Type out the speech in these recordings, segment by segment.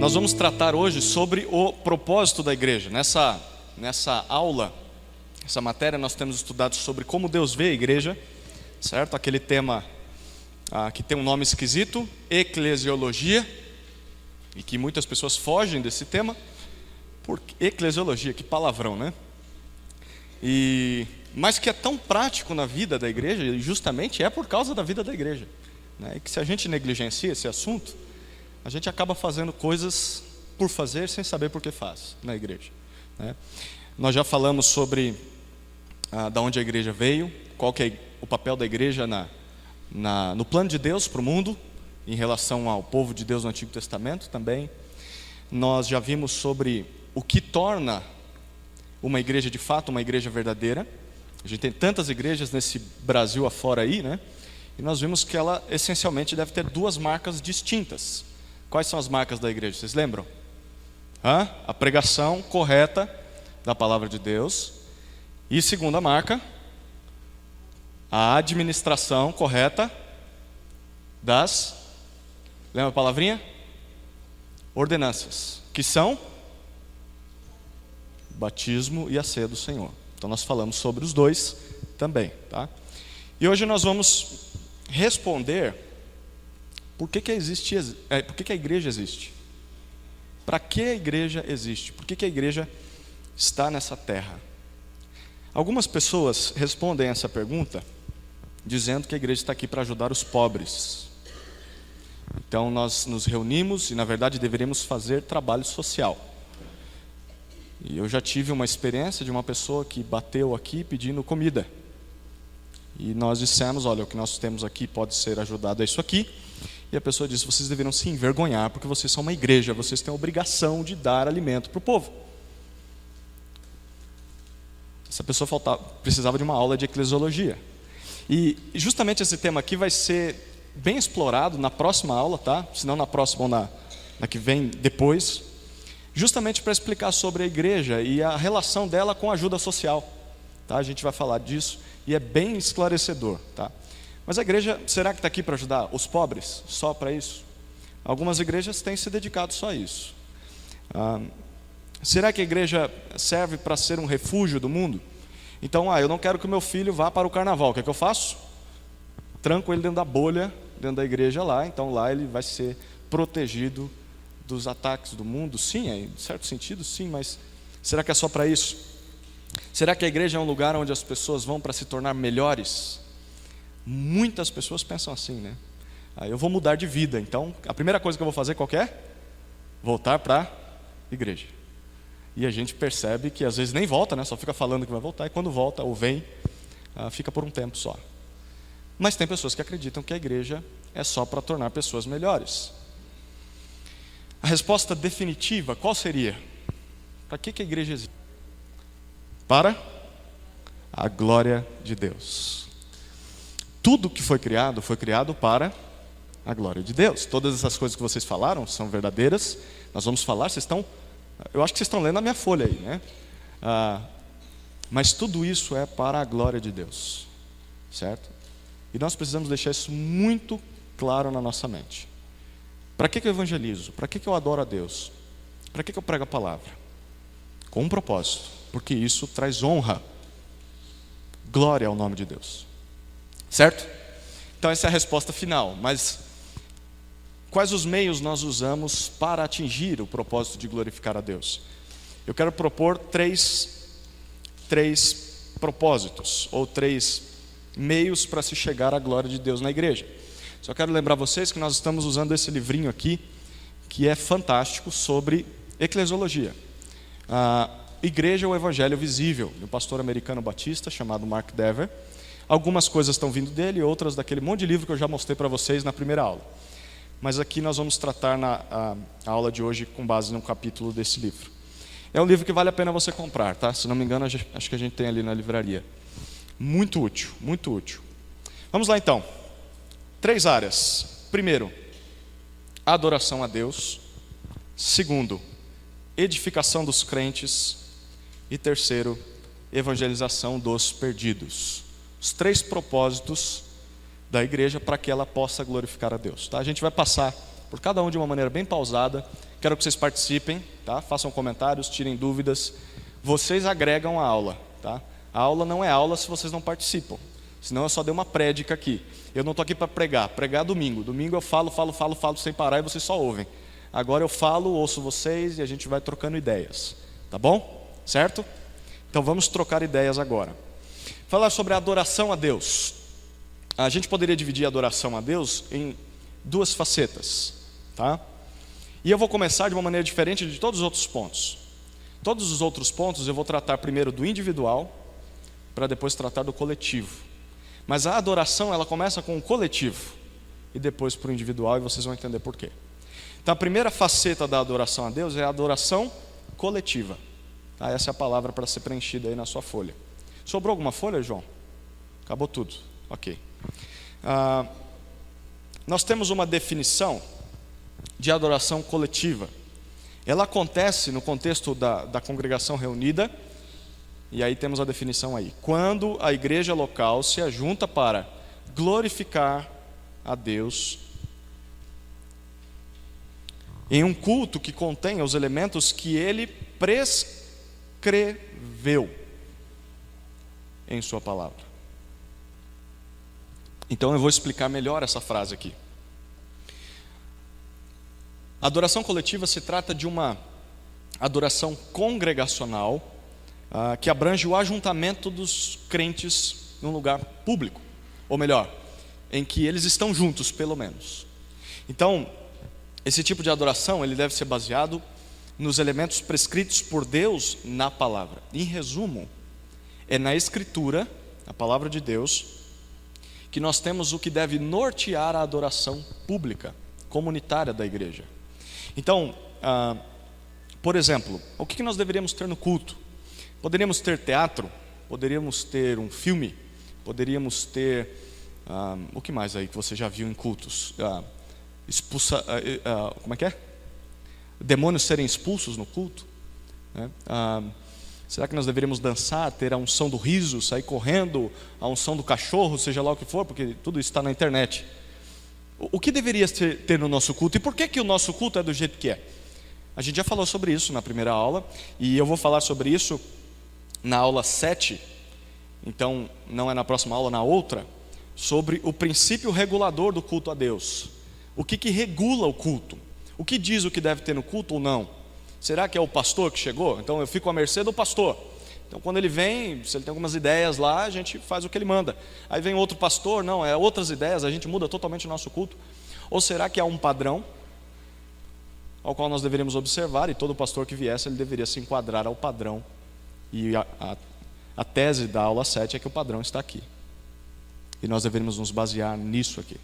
Nós vamos tratar hoje sobre o propósito da igreja. Nessa aula, essa matéria, nós temos estudado sobre como Deus vê a igreja, certo? Aquele tema que tem um nome esquisito, eclesiologia, e que muitas pessoas fogem desse tema. Eclesiologia, que palavrão, né? Mas que é tão prático na vida da igreja, e justamente é por causa da vida da igreja, né? E que se a gente negligencia esse assunto, a gente acaba fazendo coisas por fazer sem saber por que faz na igreja, né? Nós já falamos sobre da onde a igreja veio, qual que é o papel da igreja no plano de Deus para o mundo, em relação ao povo de Deus no Antigo Testamento também. Nós já vimos sobre o que torna uma igreja de fato uma igreja verdadeira. A gente tem tantas igrejas nesse Brasil afora aí, né? E nós vimos que ela essencialmente deve ter duas marcas distintas. Quais são as marcas da igreja? Vocês lembram? A pregação correta da palavra de Deus. E segunda marca, a administração correta das, lembra a palavrinha? Ordenanças, que são batismo e a ceia do Senhor. Então nós falamos sobre os dois também, tá? E hoje nós vamos responder por que a igreja existe. Para que a igreja existe? Por que a igreja está nessa terra? Algumas pessoas respondem essa pergunta dizendo que a igreja está aqui para ajudar os pobres. Então nós nos reunimos e na verdade deveríamos fazer trabalho social. E eu já tive uma experiência de uma pessoa que bateu aqui pedindo comida. E nós dissemos, olha, o que nós temos aqui pode ser ajudado a isso aqui. E a pessoa disse, vocês deveriam se envergonhar porque vocês são uma igreja, vocês têm a obrigação de dar alimento para o povo. Essa pessoa precisava de uma aula de eclesiologia. E justamente esse tema aqui vai ser bem explorado na próxima aula, tá? Se não na próxima ou na que vem depois. Justamente para explicar sobre a igreja e a relação dela com a ajuda social, tá? A gente vai falar disso e é bem esclarecedor, tá? Mas a igreja, será que está aqui para ajudar os pobres? Só para isso? Algumas igrejas têm se dedicado só a isso. Será que a igreja serve para ser um refúgio do mundo? Então, eu não quero que o meu filho vá para o carnaval, o que é que eu faço? Tranco ele dentro da bolha, dentro da igreja lá, então lá ele vai ser protegido dos ataques do mundo. Sim, em certo sentido sim, mas será que é só para isso? Será que a igreja é um lugar onde as pessoas vão para se tornar melhores? Muitas pessoas pensam assim, né? Eu vou mudar de vida, então a primeira coisa que eu vou fazer qual que é? Voltar para a igreja. E a gente percebe que às vezes nem volta, né? Só fica falando que vai voltar, e quando volta ou vem, fica por um tempo só. Mas tem pessoas que acreditam que a igreja é só para tornar pessoas melhores. A resposta definitiva, qual seria? Para que a igreja existe? Para a glória de Deus. Tudo que foi criado para a glória de Deus. Todas essas coisas que vocês falaram são verdadeiras. Nós vamos falar, eu acho que vocês estão lendo a minha folha aí, né? Mas tudo isso é para a glória de Deus, certo? E nós precisamos deixar isso muito claro na nossa mente. Para que eu evangelizo? Para que eu adoro a Deus? Para que eu prego a palavra? Com um propósito, porque isso traz honra, glória ao nome de Deus, certo? Então essa é a resposta final, mas quais os meios nós usamos para atingir o propósito de glorificar a Deus? Eu quero propor três propósitos, ou 3 meios para se chegar à glória de Deus na igreja. Só quero lembrar vocês que nós estamos usando esse livrinho aqui, que é fantástico, sobre eclesiologia. Igreja ou Evangelho Visível, do pastor americano batista, chamado Mark Dever. Algumas coisas estão vindo dele, outras daquele monte de livro que eu já mostrei para vocês na primeira aula. Mas aqui nós vamos tratar na aula de hoje com base num capítulo desse livro. É um livro que vale a pena você comprar, tá? Se não me engano, acho que a gente tem ali na livraria. Muito útil, muito útil. Vamos lá então. 3 áreas. Primeiro, adoração a Deus. Segundo, edificação dos crentes. E terceiro, evangelização dos perdidos. Os 3 propósitos da igreja para que ela possa glorificar a Deus, tá? A gente vai passar por cada um de uma maneira bem pausada Quero que vocês participem, tá? Façam comentários, tirem dúvidas. Vocês agregam a aula, tá? A aula não é aula se vocês não participam. Senão eu só dei uma prédica aqui. Eu não estou aqui para pregar. Pregar domingo. Domingo eu falo sem parar e vocês só ouvem. Agora eu falo, ouço vocês e a gente vai trocando ideias. Tá bom? Certo? Então vamos trocar ideias agora. Falar sobre a adoração a Deus. A gente poderia dividir a adoração a Deus em duas facetas, tá? E eu vou começar de uma maneira diferente de todos os outros pontos. Todos os outros pontos eu vou tratar primeiro do individual, para depois tratar do coletivo. Mas a adoração, ela começa com o coletivo e depois para o individual, e vocês vão entender por quê. Então a primeira faceta da adoração a Deus é a adoração coletiva, tá? Essa é a palavra para ser preenchida aí na sua folha. Sobrou alguma folha, João? Acabou tudo, ok. Nós temos uma definição de adoração coletiva. Ela acontece no contexto da congregação reunida. E aí temos a definição aí: quando a igreja local se ajunta para glorificar a Deus em um culto que contenha os elementos que Ele prescreveu em sua palavra. Então eu vou explicar melhor essa frase aqui. A adoração coletiva se trata de uma adoração congregacional que abrange o ajuntamento dos crentes num lugar público, ou melhor, em que eles estão juntos, pelo menos. Então, esse tipo de adoração, ele deve ser baseado nos elementos prescritos por Deus na palavra. Em resumo, é na Escritura, a palavra de Deus, que nós temos o que deve nortear a adoração pública, comunitária da igreja. Então, por exemplo, o que nós deveríamos ter no culto? Poderíamos ter teatro, poderíamos ter um filme, poderíamos ter, o que mais aí que você já viu em cultos? Como é que é? Demônios serem expulsos no culto, né? Será que nós deveríamos dançar, ter a unção do riso, sair correndo, a unção do cachorro, seja lá o que for, porque tudo isso está na internet. O que deveria ter no nosso culto? E por que o nosso culto é do jeito que é? A gente já falou sobre isso na primeira aula, e eu vou falar sobre isso na aula 7, então não é na próxima aula, na outra, sobre o princípio regulador do culto a Deus. O que regula o culto? O que diz o que deve ter no culto ou não? Será que é o pastor que chegou? Então eu fico à mercê do pastor. Então quando ele vem, se ele tem algumas ideias lá, a gente faz o que ele manda. Aí vem outro pastor, não, é outras ideias, a gente muda totalmente o nosso culto. Ou será que há um padrão ao qual nós deveríamos observar, e todo pastor que viesse, ele deveria se enquadrar ao padrão? E a tese da aula 7 é que o padrão está aqui, e nós deveríamos nos basear nisso aqui.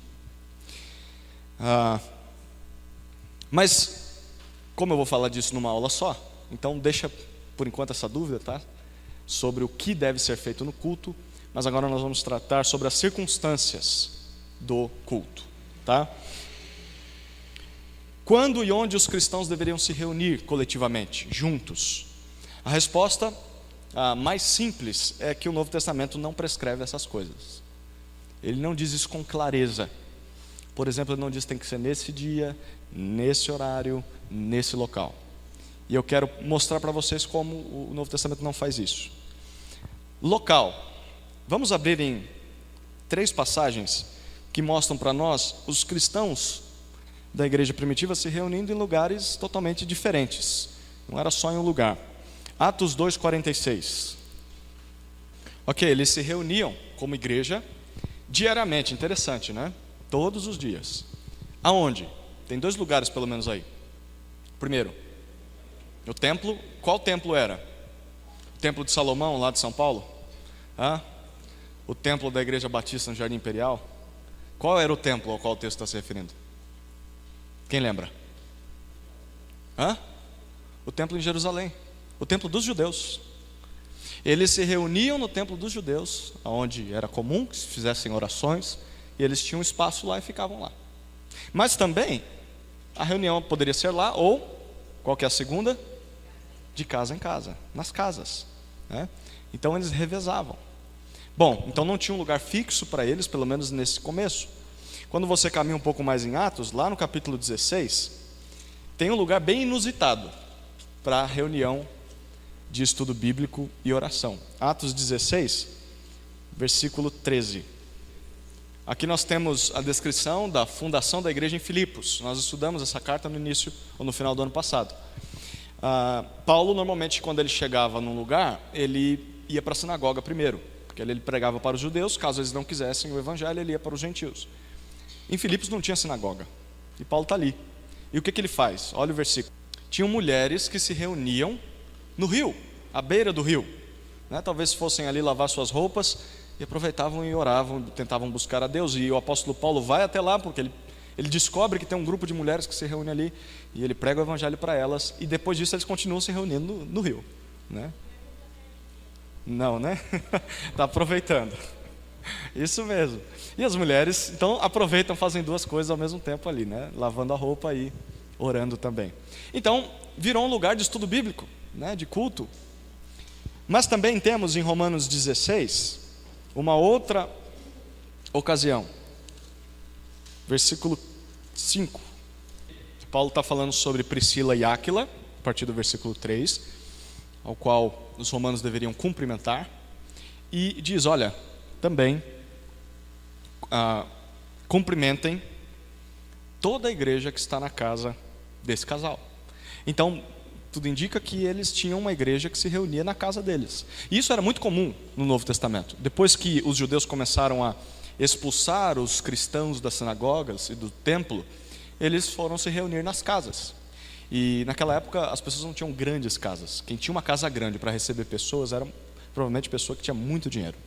Mas como eu vou falar disso numa aula só, então deixa por enquanto essa dúvida, tá? Sobre o que deve ser feito no culto. Mas agora nós vamos tratar sobre as circunstâncias do culto, tá? Quando e onde os cristãos deveriam se reunir coletivamente, juntos? A resposta mais simples é que o Novo Testamento não prescreve essas coisas. Ele não diz isso com clareza. Por exemplo, ele não diz que tem que ser nesse dia, nesse horário, nesse local. E eu quero mostrar para vocês como o Novo Testamento não faz isso. Local. Vamos abrir em 3 passagens que mostram para nós os cristãos da igreja primitiva se reunindo em lugares totalmente diferentes. Não era só em um lugar. Atos 2:46. Ok, eles se reuniam como igreja diariamente. Interessante, né? Todos os dias. Aonde? Tem 2 lugares pelo menos aí. Primeiro, o templo. Qual templo era? O templo de Salomão, lá de São Paulo? O templo da Igreja Batista no Jardim Imperial? Qual era o templo ao qual o texto está se referindo? Quem lembra? O templo em Jerusalém. O templo dos judeus. Eles se reuniam no templo dos judeus, onde era comum que se fizessem orações, e eles tinham espaço lá e ficavam lá. Mas também a reunião poderia ser lá, ou qual que é a segunda? De casa em casa, nas casas, né? Então eles revezavam. Bom, então não tinha um lugar fixo para eles, pelo menos nesse começo. Quando você caminha um pouco mais em Atos, lá no capítulo 16, tem um lugar bem inusitado para reunião de estudo bíblico e oração. Atos 16, versículo 13. Aqui nós temos a descrição da fundação da igreja em Filipos. Nós estudamos essa carta no início ou no final do ano passado. Paulo, normalmente, quando ele chegava num lugar, ele ia para a sinagoga primeiro, porque ele pregava para os judeus. Caso eles não quisessem o evangelho, ele ia para os gentios. Em Filipos não tinha sinagoga, e Paulo está ali. E o que ele faz? Olha o versículo. Tinham mulheres que se reuniam no rio, à beira do rio, né? Talvez fossem ali lavar suas roupas, e aproveitavam e oravam, tentavam buscar a Deus. E o apóstolo Paulo vai até lá, porque ele descobre que tem um grupo de mulheres que se reúne ali, e ele prega o evangelho para elas, e depois disso eles continuam se reunindo no rio, né? Não, né? Está aproveitando. Isso mesmo. E as mulheres, então, aproveitam, fazem duas coisas ao mesmo tempo ali, né? Lavando a roupa e orando também. Então, virou um lugar de estudo bíblico, né? De culto. Mas também temos em Romanos 16, uma outra ocasião. Versículo 5. Paulo está falando sobre Priscila e Áquila, a partir do versículo 3, ao qual os romanos deveriam cumprimentar. E diz, olha, também cumprimentem toda a igreja que está na casa desse casal. Então, tudo indica que eles tinham uma igreja que se reunia na casa deles. E isso era muito comum no Novo Testamento. Depois que os judeus começaram a expulsar os cristãos das sinagogas e do templo, eles foram se reunir nas casas. E naquela época as pessoas não tinham grandes casas. Quem tinha uma casa grande para receber pessoas era provavelmente pessoa que tinha muito dinheiro,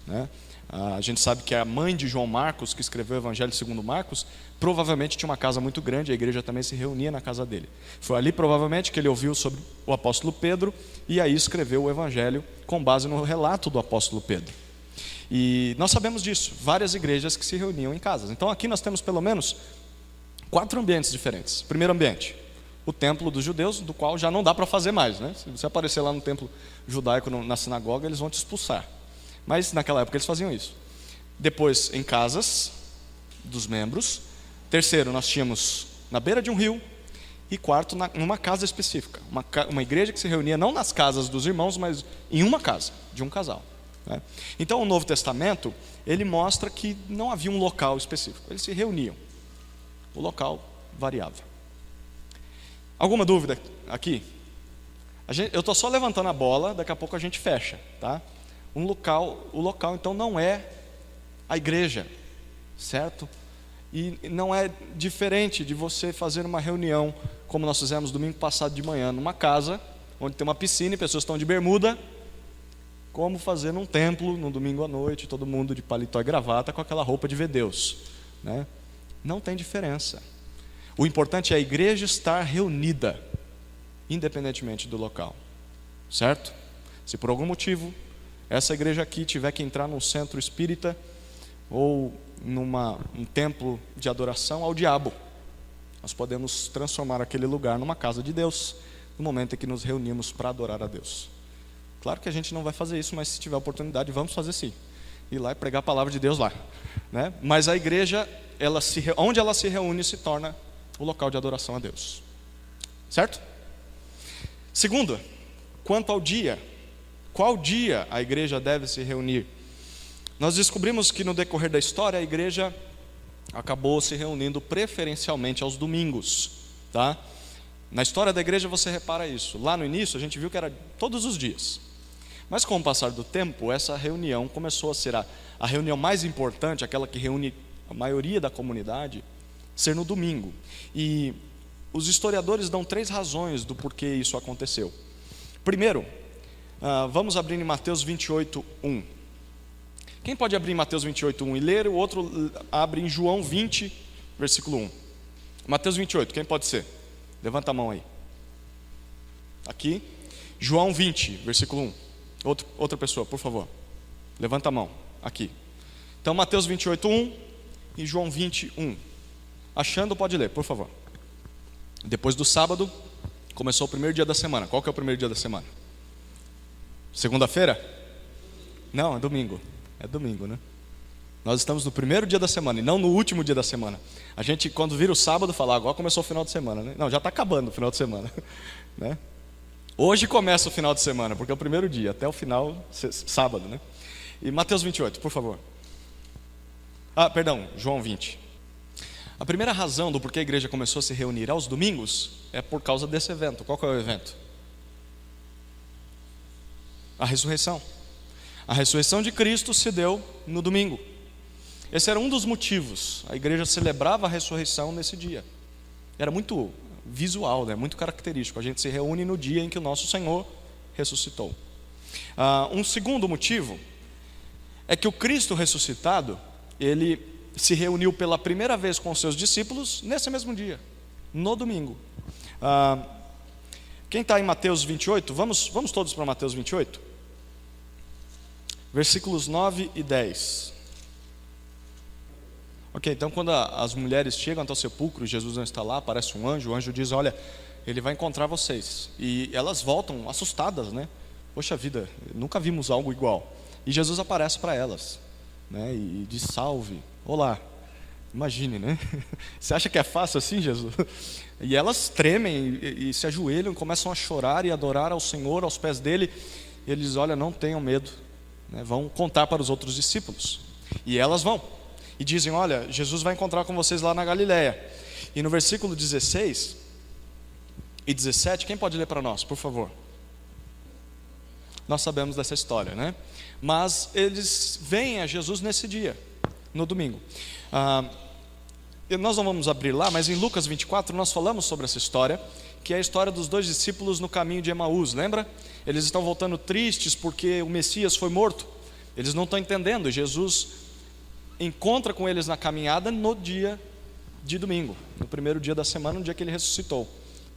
né? A gente sabe que a mãe de João Marcos, que escreveu o Evangelho segundo Marcos, provavelmente tinha uma casa muito grande, a igreja também se reunia na casa dele. Foi ali provavelmente que ele ouviu sobre o apóstolo Pedro, e aí escreveu o Evangelho com base no relato do apóstolo Pedro. E nós sabemos disso, várias igrejas que se reuniam em casas. Então aqui nós temos pelo menos 4 ambientes diferentes. Primeiro ambiente, o templo dos judeus, do qual já não dá para fazer mais, né? Se você aparecer lá no templo judaico, na sinagoga, eles vão te expulsar. Mas naquela época eles faziam isso. Depois, em casas dos membros. Terceiro, nós tínhamos na beira de um rio. E quarto, numa casa específica. Uma igreja que se reunia não nas casas dos irmãos, mas em uma casa, de um casal, né? Então o Novo Testamento, ele mostra que não havia um local específico. Eles se reuniam. O local variava. Alguma dúvida aqui? Eu estou só levantando a bola, daqui a pouco a gente fecha, tá? O local então não é a igreja, certo? E não é diferente de você fazer uma reunião, como nós fizemos domingo passado de manhã, numa casa, onde tem uma piscina e pessoas estão de bermuda, como fazer num templo, no domingo à noite, todo mundo de paletó e gravata, com aquela roupa de ver Deus, né? Não tem diferença. O importante é a igreja estar reunida, independentemente do local, certo? Se por algum motivo essa igreja aqui tiver que entrar num centro espírita ou um templo de adoração ao diabo, nós podemos transformar aquele lugar numa casa de Deus, no momento em que nos reunimos para adorar a Deus. Claro que a gente não vai fazer isso, mas se tiver oportunidade, vamos fazer sim. Ir lá e pregar a palavra de Deus lá, né? Mas a igreja, onde ela se reúne, se torna o local de adoração a Deus, certo? Segundo, quanto ao dia, qual dia a igreja deve se reunir? Nós descobrimos que no decorrer da história a igreja acabou se reunindo preferencialmente aos domingos, tá? Na história da igreja você repara isso. Lá no início a gente viu que era todos os dias. Mas com o passar do tempo, essa reunião começou a ser a reunião mais importante, aquela que reúne a maioria da comunidade, ser no domingo. E os historiadores dão 3 razões do porquê isso aconteceu. Primeiro, vamos abrir em Mateus 28, 1. Quem pode abrir em Mateus 28, 1 e ler? O outro abre em João 20, versículo 1. Mateus 28, quem pode ser? Levanta a mão aí. Aqui. João 20, versículo 1. Outra pessoa, por favor. Levanta a mão. Aqui. Então, Mateus 28, 1 e João 20, 1. Achando, pode ler, por favor. Depois do sábado, começou o primeiro dia da semana. Qual que é o primeiro dia da semana? Segunda-feira? Não, é domingo. É domingo, né? Nós estamos no primeiro dia da semana e não no último dia da semana. A gente, quando vira o sábado, fala, agora começou o final de semana, né? Não, já está acabando o final de semana, né? Hoje começa o final de semana, porque é o primeiro dia, até o final, sábado, né? E Mateus 28, por favor. João 20. A primeira razão do porquê a igreja começou a se reunir aos domingos é por causa desse evento. Qual que é o evento? A ressurreição. A ressurreição de Cristo se deu no domingo. Esse era um dos motivos. A igreja celebrava a ressurreição nesse dia. Era muito visual, né? Muito característico. A gente se reúne no dia em que o nosso Senhor ressuscitou. Um segundo motivo é que o Cristo ressuscitado, ele se reuniu pela primeira vez com os seus discípulos nesse mesmo dia, no domingo. Quem está em Mateus 28, vamos todos para Mateus 28? Versículos 9 e 10. Ok, então quando as mulheres chegam até o sepulcro, Jesus não está lá, aparece um anjo, o anjo diz, olha, ele vai encontrar vocês. E elas voltam assustadas, né? Poxa vida, nunca vimos algo igual. E Jesus aparece para elas, né? E diz, salve, olá. Imagine, né? Você acha que é fácil assim, Jesus? E elas tremem e se ajoelham, começam a chorar e adorar ao Senhor, aos pés dele. E ele diz, olha, não tenham medo, né? Vão contar para os outros discípulos. E elas vão. E dizem, olha, Jesus vai encontrar com vocês lá na Galileia. E no versículo 16 e 17, quem pode ler para nós, por favor? Nós sabemos dessa história, né? Mas eles veem a Jesus nesse dia, no domingo. Nós não vamos abrir lá, mas em Lucas 24 nós falamos sobre essa história, que é a história dos dois discípulos no caminho de Emaús, lembra? Eles estão voltando tristes porque o Messias foi morto. Eles não estão entendendo, e Jesus encontra com eles na caminhada no dia de domingo, no primeiro dia da semana, no dia que ele ressuscitou,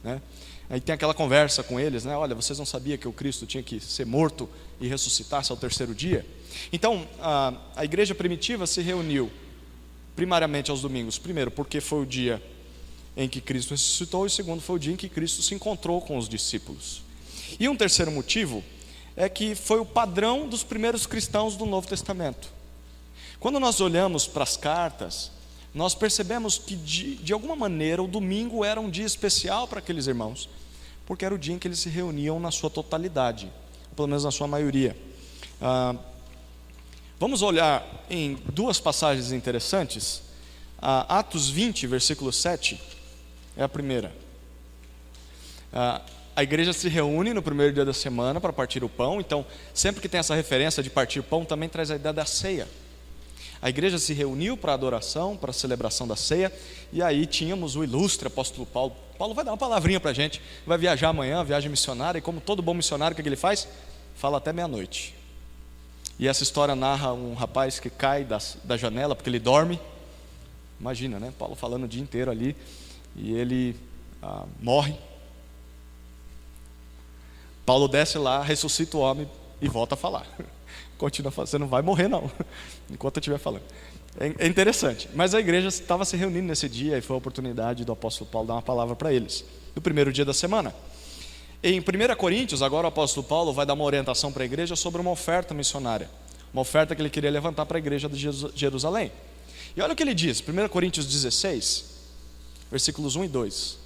né? Aí tem aquela conversa com eles, né? Olha, vocês não sabiam que o Cristo tinha que ser morto e ressuscitasse ao terceiro dia? Então, a igreja primitiva se reuniu primariamente aos domingos, primeiro porque foi o dia em que Cristo ressuscitou, e segundo foi o dia em que Cristo se encontrou com os discípulos. E um terceiro motivo é que foi o padrão dos primeiros cristãos do Novo Testamento. Quando nós olhamos para as cartas, nós percebemos que de alguma maneira o domingo era um dia especial para aqueles irmãos, porque era o dia em que eles se reuniam na sua totalidade, pelo menos na sua maioria. Vamos olhar em duas passagens interessantes. Atos 20, versículo 7, é a primeira. A igreja se reúne no primeiro dia da semana para partir o pão. Então, sempre que tem essa referência de partir pão, também traz a ideia da ceia. A igreja se reuniu para a adoração, para a celebração da ceia. E aí tínhamos o ilustre apóstolo Paulo. Paulo vai dar uma palavrinha para a gente. Vai viajar amanhã, viagem missionária. E como todo bom missionário, o que ele faz? Fala até meia-noite. E essa história narra um rapaz que cai da janela porque ele dorme. Imagina, né? Paulo falando o dia inteiro ali. E ele morre. Paulo desce lá, ressuscita o homem e volta a falar. Continua falando, você não vai morrer não, enquanto eu estiver falando. É interessante, mas a igreja estava se reunindo nesse dia e foi a oportunidade do apóstolo Paulo dar uma palavra para eles, no primeiro dia da semana. Em 1 Coríntios, agora o apóstolo Paulo vai dar uma orientação para a igreja sobre uma oferta missionária, uma oferta que ele queria levantar para a igreja de Jerusalém. E olha o que ele diz, 1 Coríntios 16, versículos 1 e 2.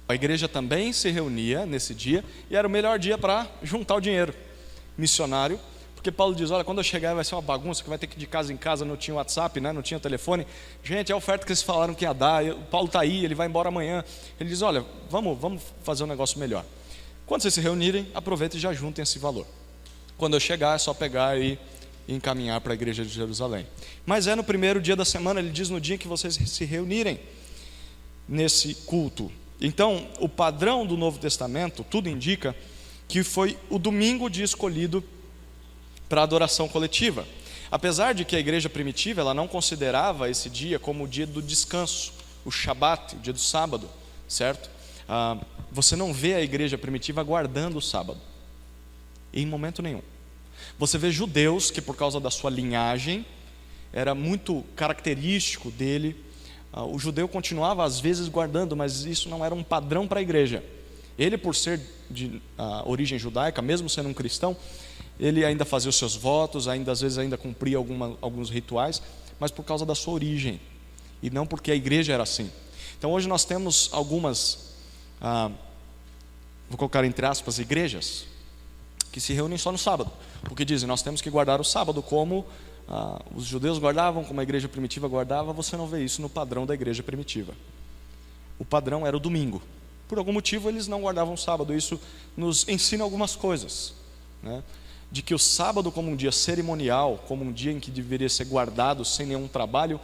A igreja também se reunia nesse dia e era o melhor dia para juntar o dinheiro missionário, porque Paulo diz, olha, quando eu chegar vai ser uma bagunça, que vai ter que ir de casa em casa, não tinha WhatsApp, né? Não tinha telefone, gente, é a oferta que eles falaram que ia dar, o Paulo está aí, ele vai embora amanhã. Ele diz, olha, vamos fazer um negócio melhor. Quando vocês se reunirem, aproveitem e já juntem esse valor. Quando eu chegar é só pegar e encaminhar para a igreja de Jerusalém. Mas é no primeiro dia da semana, ele diz, no dia que vocês se reunirem nesse culto. Então, o padrão do Novo Testamento, tudo indica que foi o domingo o dia escolhido para a adoração coletiva. Apesar de que a igreja primitiva ela não considerava esse dia como o dia do descanso, o Shabat, o dia do sábado, certo? Você não vê a igreja primitiva guardando o sábado, em momento nenhum. Você vê judeus que por causa da sua linhagem, era muito característico dele, o judeu continuava às vezes guardando, mas isso não era um padrão para a igreja. Ele, por ser de origem judaica, mesmo sendo um cristão, ele ainda fazia os seus votos, às vezes ainda cumpria alguns rituais, mas por causa da sua origem, e não porque a igreja era assim. Então hoje nós temos algumas, vou colocar entre aspas, igrejas, que se reúnem só no sábado, porque dizem, nós temos que guardar o sábado como os judeus guardavam, como a igreja primitiva guardava. Você não vê isso no padrão da igreja primitiva. O padrão era o domingo. Por algum motivo eles não guardavam o sábado. Isso nos ensina algumas coisas, né? De que o sábado, como um dia cerimonial, como um dia em que deveria ser guardado sem nenhum trabalho,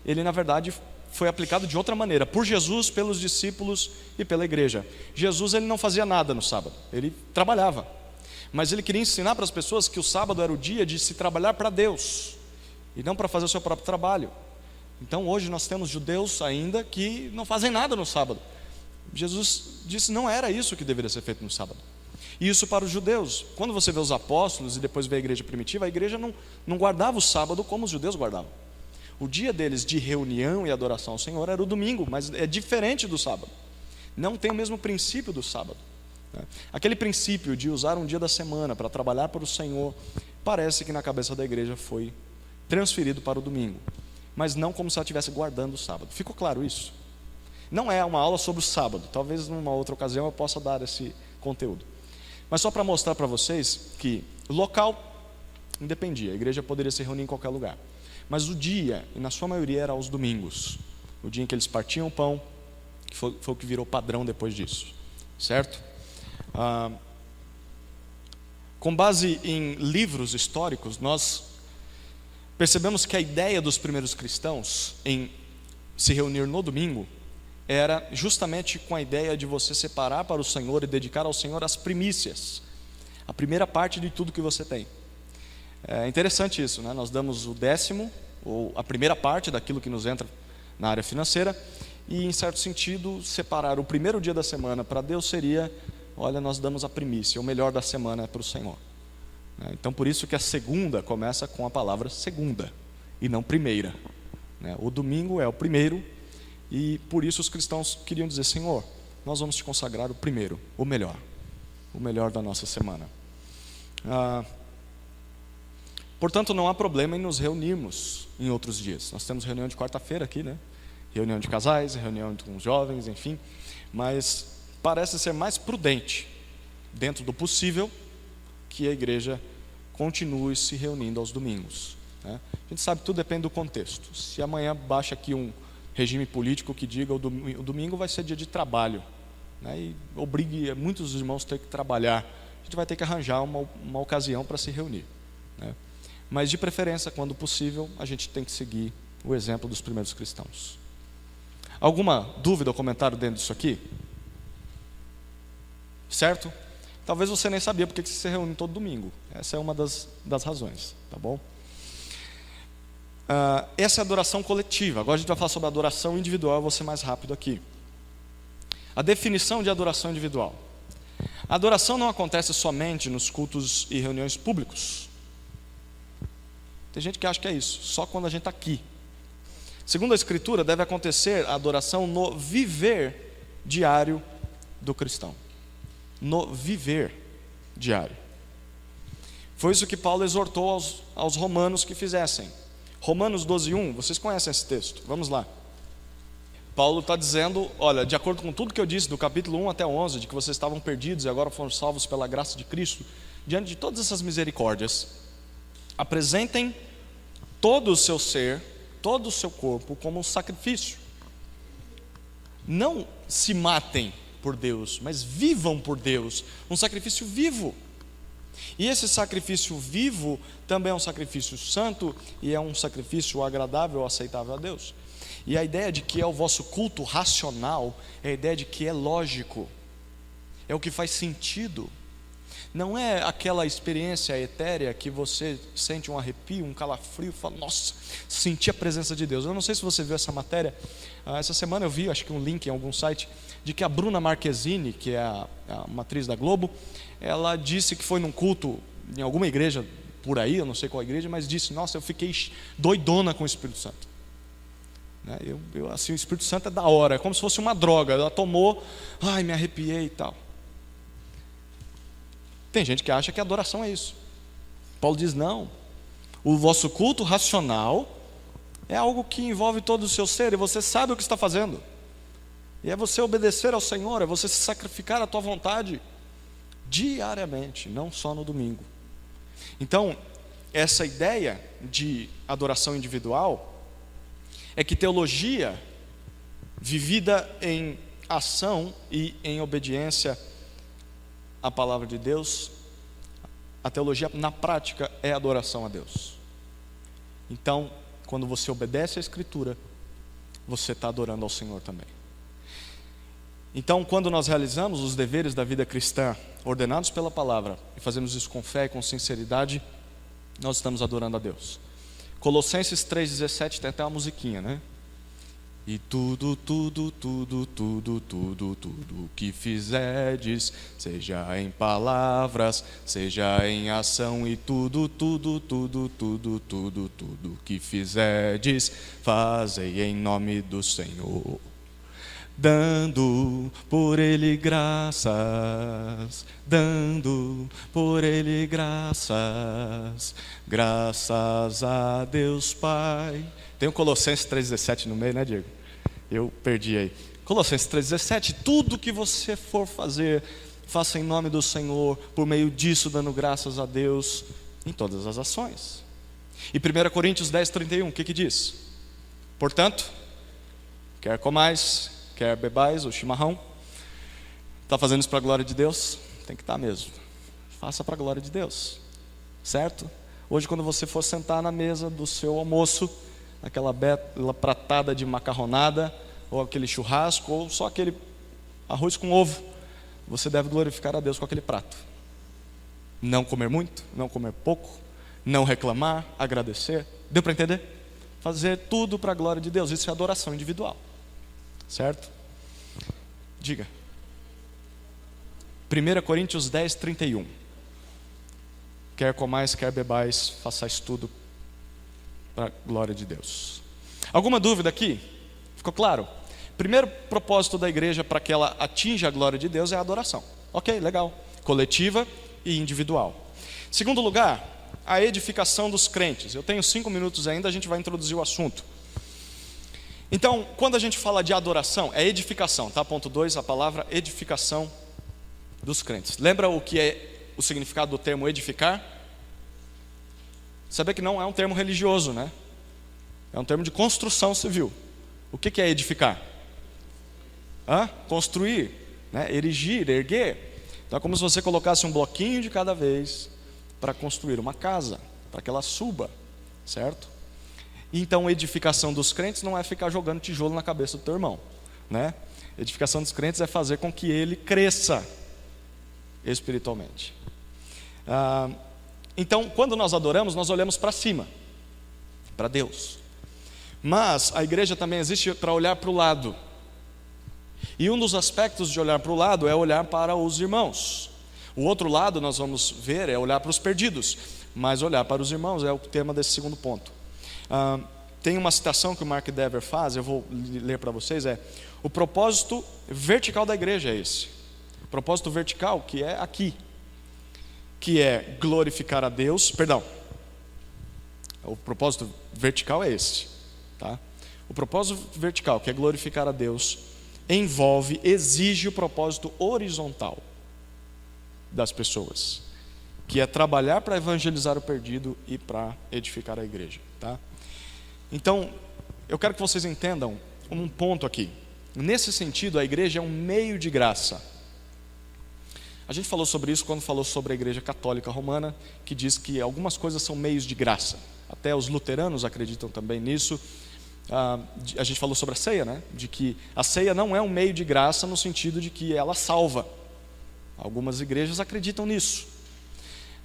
ele na verdade foi aplicado de outra maneira, por Jesus, pelos discípulos e pela igreja. Jesus, ele não fazia nada no sábado, ele trabalhava, mas ele queria ensinar para as pessoas que o sábado era o dia de se trabalhar para Deus, e não para fazer o seu próprio trabalho. Então hoje nós temos judeus ainda que não fazem nada no sábado. Jesus disse não era isso que deveria ser feito no sábado. E isso para os judeus. Quando você vê os apóstolos e depois vê a igreja primitiva, a igreja não guardava o sábado como os judeus guardavam. O dia deles de reunião e adoração ao Senhor era o domingo, mas é diferente do sábado. Não tem o mesmo princípio do sábado, né? Aquele princípio de usar um dia da semana para trabalhar para o Senhor, parece que na cabeça da igreja foi transferido para o domingo, mas não como se ela estivesse guardando o sábado. Ficou claro isso? Não é uma aula sobre o sábado, talvez numa outra ocasião eu possa dar esse conteúdo. Mas só para mostrar para vocês que o local independia, a igreja poderia se reunir em qualquer lugar. Mas o dia, e na sua maioria, era aos domingos. O dia em que eles partiam o pão, que foi o que virou padrão depois disso. Certo? Com base em livros históricos, nós percebemos que a ideia dos primeiros cristãos em se reunir no domingo era justamente com a ideia de você separar para o Senhor e dedicar ao Senhor as primícias, a primeira parte de tudo que você tem. É interessante isso, né? Nós damos o 10º, ou a primeira parte daquilo que nos entra na área financeira, e em certo sentido, separar o primeiro dia da semana para Deus seria, olha, nós damos a primícia, o melhor da semana é para o Senhor. Então por isso que a segunda começa com a palavra segunda, e não primeira, né? O domingo é o primeiro, e por isso os cristãos queriam dizer, Senhor, nós vamos te consagrar o primeiro, o melhor da nossa semana. Portanto, não há problema em nos reunirmos em outros dias. Nós temos reunião de quarta-feira aqui, né? Reunião de casais, reunião com jovens, enfim. Mas parece ser mais prudente, dentro do possível, que a igreja continue se reunindo aos domingos, né? A gente sabe que tudo depende do contexto. Se amanhã baixa aqui um regime político que diga o domingo vai ser dia de trabalho, né? E obrigue muitos irmãos a ter que trabalhar, a gente vai ter que arranjar uma ocasião para se reunir, né? Mas de preferência, quando possível, a gente tem que seguir o exemplo dos primeiros cristãos. Alguma dúvida ou comentário dentro disso aqui? Certo? Talvez você nem sabia porque você se reúne todo domingo. Essa é uma das razões, tá bom? Essa é a adoração coletiva. Agora a gente vai falar sobre a adoração individual. Eu vou ser mais rápido aqui. A definição de adoração individual. A adoração não acontece somente nos cultos e reuniões públicos. Tem gente que acha que é isso, só quando a gente está aqui. Segundo a Escritura, deve acontecer a adoração no viver diário do cristão. No viver diário. Foi isso que Paulo exortou aos romanos que fizessem. Romanos 12:1, vocês conhecem esse texto, vamos lá. Paulo está dizendo, olha, de acordo com tudo que eu disse, do capítulo 1 até 11, de que vocês estavam perdidos e agora foram salvos pela graça de Cristo, diante de todas essas misericórdias, apresentem todo o seu ser, todo o seu corpo como um sacrifício. Não se matem por Deus, mas vivam por Deus, um sacrifício vivo. E esse sacrifício vivo também é um sacrifício santo e é um sacrifício agradável, aceitável a Deus. E a ideia de que é o vosso culto racional é a ideia de que é lógico, é o que faz sentido. Não é aquela experiência etérea que você sente um arrepio, um calafrio, fala, nossa, senti a presença de Deus. Eu não sei se você viu essa matéria, essa semana eu vi, acho que um link em algum site, de que a Bruna Marquezine, que é uma atriz da Globo, ela disse que foi num culto em alguma igreja por aí, eu não sei qual igreja, mas disse, nossa, eu fiquei doidona com o Espírito Santo. Assim, o Espírito Santo é da hora, é como se fosse uma droga, ela tomou, me arrepiei e tal. Tem gente que acha que a adoração é isso. Paulo diz: não, o vosso culto racional é algo que envolve todo o seu ser, e você sabe o que está fazendo, e é você obedecer ao Senhor, é você se sacrificar à tua vontade diariamente, não só no domingo. Então, essa ideia de adoração individual é que teologia vivida em ação e em obediência à palavra de Deus, a teologia na prática é adoração a Deus. Então, quando você obedece à Escritura, você está adorando ao Senhor também. Então, quando nós realizamos os deveres da vida cristã, ordenados pela palavra, e fazemos isso com fé e com sinceridade, nós estamos adorando a Deus. Colossenses 3,17 tem até uma musiquinha, né? E tudo que fizerdes, seja em palavras, seja em ação, e tudo que fizerdes, fazei em nome do Senhor, dando por Ele graças, graças a Deus Pai. Tem o Colossenses 3,17 no meio, né, Diego? Eu perdi aí. Colossenses 3,17, tudo que você for fazer, faça em nome do Senhor, por meio disso dando graças a Deus em todas as ações. E 1 Coríntios 10,31, o que diz? Portanto, quer comais, quer bebais o chimarrão, está fazendo isso para a glória de Deus? Tem que estar mesmo. Faça para a glória de Deus, certo? Hoje, quando você for sentar na mesa do seu almoço, aquela bela pratada de macarronada, ou aquele churrasco, ou só aquele arroz com ovo, você deve glorificar a Deus com aquele prato. Não comer muito, não comer pouco, não reclamar, agradecer. Deu para entender? Fazer tudo para a glória de Deus. Isso é adoração individual, certo? Diga. 1 Coríntios 10,31. Quer comais, quer bebais, façais tudo para a glória de Deus. Alguma dúvida aqui? Ficou claro? Primeiro propósito da igreja para que ela atinja a glória de Deus é a adoração. Ok, legal. Coletiva e individual. Segundo lugar, a edificação dos crentes. Eu tenho 5 minutos ainda, a gente vai introduzir o assunto. Então, quando a gente fala de adoração, é edificação, tá? Ponto 2, a palavra edificação dos crentes. Lembra o que é o significado do termo edificar? Saber que não é um termo religioso, né? É um termo de construção civil. O que é edificar? Construir, né? Erigir, erguer. Então é como se você colocasse um bloquinho de cada vez para construir uma casa, para que ela suba, certo? Então edificação dos crentes não é ficar jogando tijolo na cabeça do teu irmão, né? Edificação dos crentes é fazer com que ele cresça espiritualmente. Então, quando nós adoramos, nós olhamos para cima, para Deus. Mas a igreja também existe para olhar para o lado. E um dos aspectos de olhar para o lado é olhar para os irmãos. O outro lado, nós vamos ver, é olhar para os perdidos. Mas olhar para os irmãos é o tema desse segundo ponto. Tem uma citação que o Mark Dever faz, eu vou ler para vocês, o propósito vertical da igreja é esse. O propósito vertical, que é aqui, que é glorificar a Deus, o propósito vertical é esse, tá? O propósito vertical, que é glorificar a Deus, exige o propósito horizontal das pessoas, que é trabalhar para evangelizar o perdido e para edificar a igreja, tá? Então, eu quero que vocês entendam um ponto aqui. Nesse sentido, a igreja é um meio de graça. A gente falou sobre isso quando falou sobre a igreja católica romana, que diz que algumas coisas são meios de graça. Até os luteranos acreditam também nisso. A gente falou sobre a ceia, né? De que a ceia não é um meio de graça no sentido de que ela salva. Algumas igrejas acreditam nisso.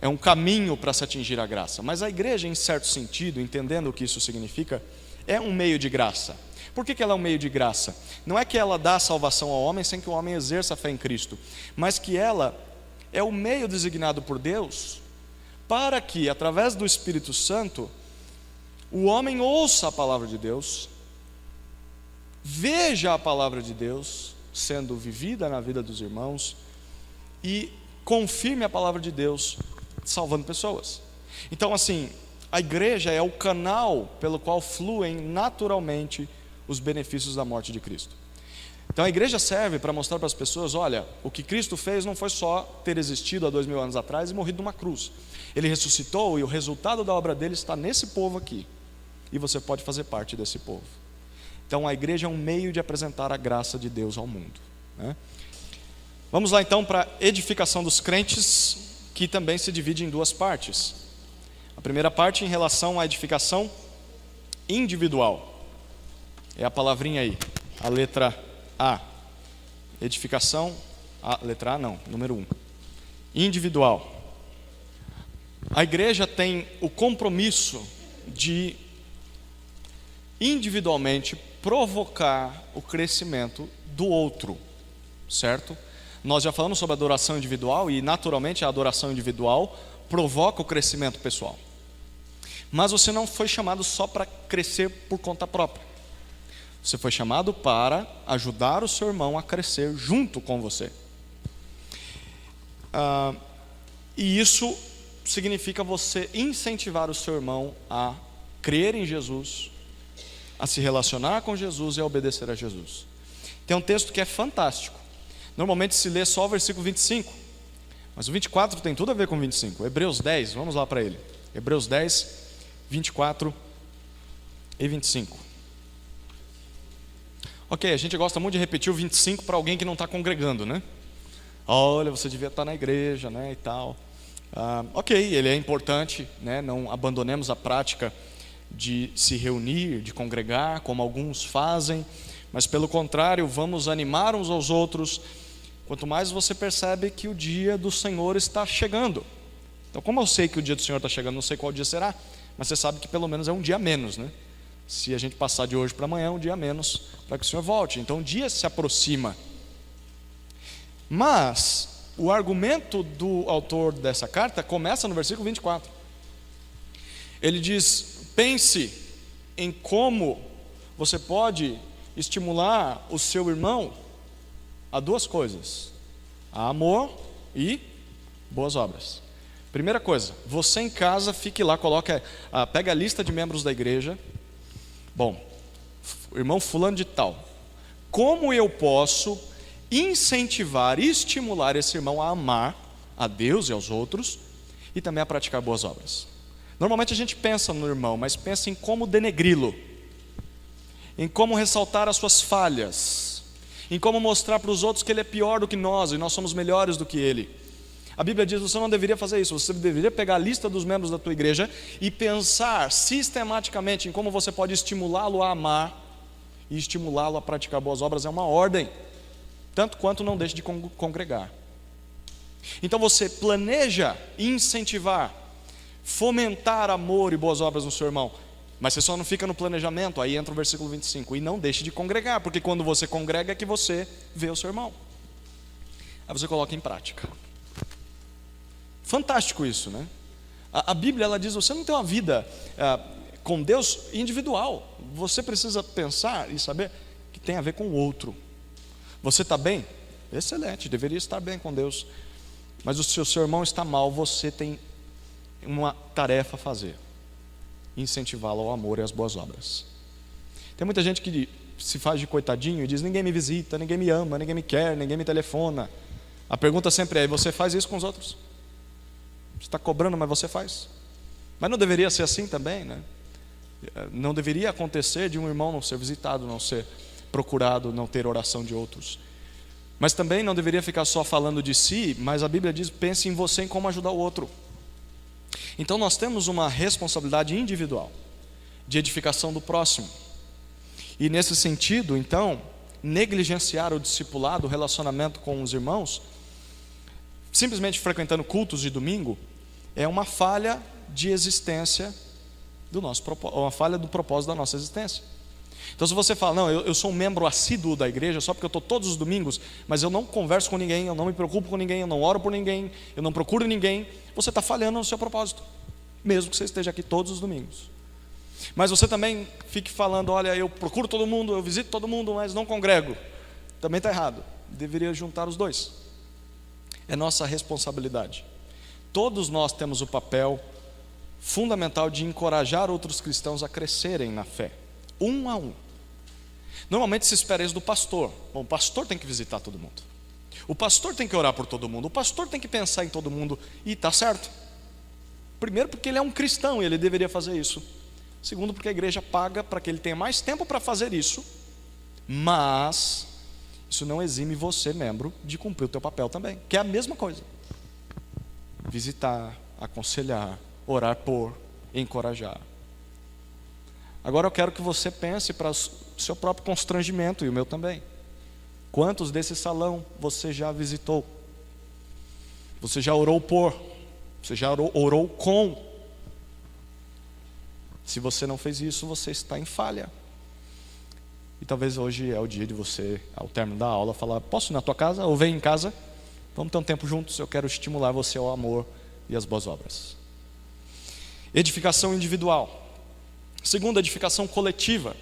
É um caminho para se atingir a graça. Mas a igreja, em certo sentido, entendendo o que isso significa, é um meio de graça. Por que ela é um meio de graça? Não é que ela dá salvação ao homem sem que o homem exerça a fé em Cristo, mas que ela é o meio designado por Deus para que, através do Espírito Santo, o homem ouça a palavra de Deus, veja a palavra de Deus sendo vivida na vida dos irmãos e confirme a palavra de Deus salvando pessoas. Então, assim, a igreja é o canal pelo qual fluem naturalmente os benefícios da morte de Cristo. Então a igreja serve para mostrar para as pessoas: olha, o que Cristo fez não foi só ter existido há 2000 anos atrás e morrido numa cruz. Ele ressuscitou, e o resultado da obra dele está nesse povo aqui, e você pode fazer parte desse povo. Então a igreja é um meio de apresentar a graça de Deus ao mundo, né? Vamos lá então para a edificação dos crentes, que também se divide em duas partes. A primeira parte em relação à edificação individual, é a palavrinha aí, a letra A. Edificação, a letra A não, número 1. Individual. A igreja tem o compromisso de individualmente provocar o crescimento do outro, certo? Nós já falamos sobre a adoração individual, e naturalmente a adoração individual provoca o crescimento pessoal. Mas você não foi chamado só para crescer por conta própria. Você foi chamado para ajudar o seu irmão a crescer junto com você. E isso significa você incentivar o seu irmão a crer em Jesus, a se relacionar com Jesus e a obedecer a Jesus. Tem um texto que é fantástico. Normalmente se lê só o versículo 25, mas o 24 tem tudo a ver com o 25. Hebreus 10, vamos lá para ele. Hebreus 10, 24 e 25. Ok, a gente gosta muito de repetir o 25 para alguém que não está congregando, né? Olha, você devia estar na igreja, né, e tal. Ok, ele é importante, né? Não abandonemos a prática de se reunir, de congregar, como alguns fazem, mas pelo contrário, vamos animar uns aos outros, quanto mais você percebe que o dia do Senhor está chegando. Então, como eu sei que o dia do Senhor está chegando, não sei qual dia será, mas você sabe que pelo menos é um dia a menos, né? Se a gente passar de hoje para amanhã, um dia a menos para que o Senhor volte. Então o dia se aproxima. Mas o argumento do autor dessa carta começa no versículo 24. Ele diz: pense em como você pode estimular o seu irmão a duas coisas: a amor e boas obras. Primeira coisa, você em casa, fique lá, pega a lista de membros da igreja. Bom, irmão fulano de tal, como eu posso incentivar e estimular esse irmão a amar a Deus e aos outros e também a praticar boas obras? Normalmente a gente pensa no irmão, mas pensa em como denegri-lo, em como ressaltar as suas falhas, em como mostrar para os outros que ele é pior do que nós e nós somos melhores do que ele. A Bíblia diz que você não deveria fazer isso. Você deveria pegar a lista dos membros da tua igreja e pensar sistematicamente em como você pode estimulá-lo a amar e estimulá-lo a praticar boas obras. É uma ordem, tanto quanto não deixe de congregar. Então você planeja incentivar, fomentar amor e boas obras no seu irmão, mas você só não fica no planejamento. Aí entra o versículo 25: e não deixe de congregar, porque quando você congrega é que você vê o seu irmão. Aí você coloca em prática. Fantástico isso, né? A Bíblia, ela diz: você não tem uma vida com Deus individual. Você precisa pensar e saber que tem a ver com o outro. Você está bem? Excelente, deveria estar bem com Deus. Mas se o seu irmão está mal, você tem uma tarefa a fazer: incentivá-lo ao amor e às boas obras. Tem muita gente que se faz de coitadinho e diz: ninguém me visita, ninguém me ama, ninguém me quer, ninguém me telefona. A pergunta sempre é: você faz isso com os outros? Você está cobrando, mas você faz. Mas não deveria ser assim também, né? Não deveria acontecer de um irmão não ser visitado, não ser procurado, não ter oração de outros. Mas também não deveria ficar só falando de si, mas a Bíblia diz: pense em você, em como ajudar o outro. Então nós temos uma responsabilidade individual de edificação do próximo. E nesse sentido, então, negligenciar o discipulado, o relacionamento com os irmãos, simplesmente frequentando cultos de domingo, é uma falha de existência uma falha do propósito da nossa existência. Então se você fala: não, eu sou um membro assíduo da igreja só porque eu estou todos os domingos, mas eu não converso com ninguém, eu não me preocupo com ninguém, eu não oro por ninguém, eu não procuro ninguém, você está falhando no seu propósito, mesmo que você esteja aqui todos os domingos. Mas você também fique falando: olha, eu procuro todo mundo, eu visito todo mundo, mas não congrego. Também está errado. Deveria juntar os dois. É nossa responsabilidade. Todos nós temos o papel fundamental de encorajar outros cristãos a crescerem na fé, um a um. Normalmente se espera isso do pastor. Bom, o pastor tem que visitar todo mundo, o pastor tem que orar por todo mundo, o pastor tem que pensar em todo mundo, e está certo. Primeiro, porque ele é um cristão e ele deveria fazer isso. Segundo, porque a igreja paga para que ele tenha mais tempo para fazer isso. Mas isso não exime você, membro, de cumprir o teu papel também, que é a mesma coisa: visitar, aconselhar, orar por, encorajar. Agora eu quero que você pense para o seu próprio constrangimento, e o meu também. Quantos desse salão você já visitou? Você já orou por? Você já orou com? Se você não fez isso, você está em falha. E talvez hoje é o dia de você, ao término da aula, falar: posso ir na tua casa? Ou vem em casa, vamos ter um tempo juntos, eu quero estimular você ao amor e às boas obras. Edificação individual. Segundo, edificação coletiva.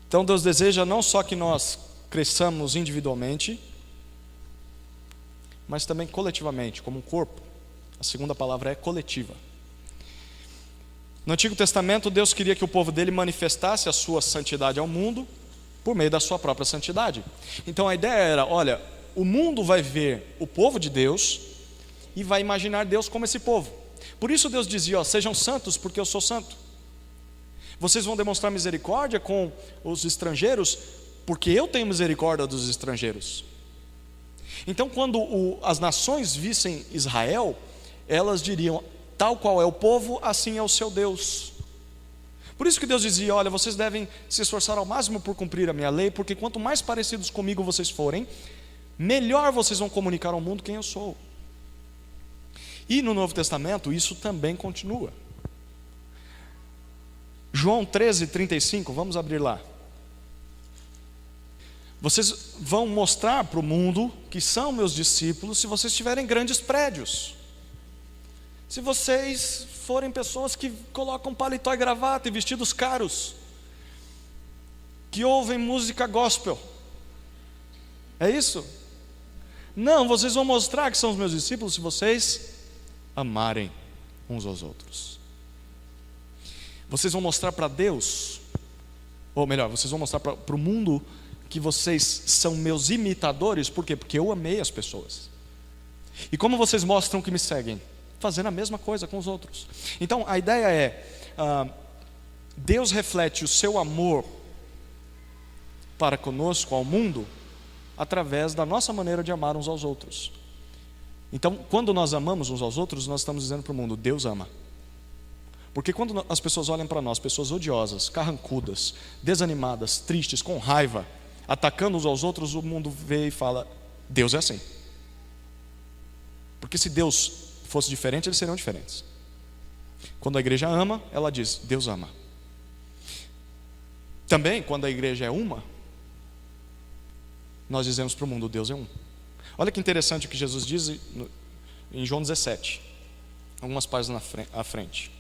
Então Deus deseja não só que nós cresçamos individualmente, mas também coletivamente, como um corpo. A segunda palavra é coletiva. No Antigo Testamento, Deus queria que o povo dele manifestasse a sua santidade ao mundo por meio da sua própria santidade. Então a ideia era: olha, o mundo vai ver o povo de Deus e vai imaginar Deus como esse povo. Por isso Deus dizia: ó, sejam santos porque eu sou santo. Vocês vão demonstrar misericórdia com os estrangeiros porque eu tenho misericórdia dos estrangeiros. Então quando as nações vissem Israel, elas diriam: tal qual é o povo, assim é o seu Deus. Por isso que Deus dizia: olha, vocês devem se esforçar ao máximo por cumprir a minha lei, porque quanto mais parecidos comigo vocês forem, melhor vocês vão comunicar ao mundo quem eu sou. E no Novo Testamento isso também continua. João 13:35, vamos abrir lá. Vocês vão mostrar para o mundo que são meus discípulos se vocês tiverem grandes prédios, se vocês forem pessoas que colocam paletó e gravata e vestidos caros, que ouvem música gospel. É isso? Não, vocês vão mostrar que são os meus discípulos se vocês amarem uns aos outros. Vocês vão mostrar para Deus, ou melhor, vocês vão mostrar para o mundo que vocês são meus imitadores. Por quê? Porque eu amei as pessoas. E como vocês mostram que me seguem? Fazendo a mesma coisa com os outros. Então a ideia é: Deus reflete o seu amor para conosco, ao mundo, através da nossa maneira de amar uns aos outros. Então quando nós amamos uns aos outros, nós estamos dizendo para o mundo: Deus ama. Porque quando as pessoas olham para nós, pessoas odiosas, carrancudas, desanimadas, tristes, com raiva, atacando uns aos outros, o mundo vê e fala: Deus é assim. Porque se Deus fosse diferente, eles seriam diferentes. Quando a igreja ama, ela diz: Deus ama. Também, quando a igreja é uma, nós dizemos para o mundo: Deus é um. Olha que interessante o que Jesus diz em João 17, algumas páginas à frente.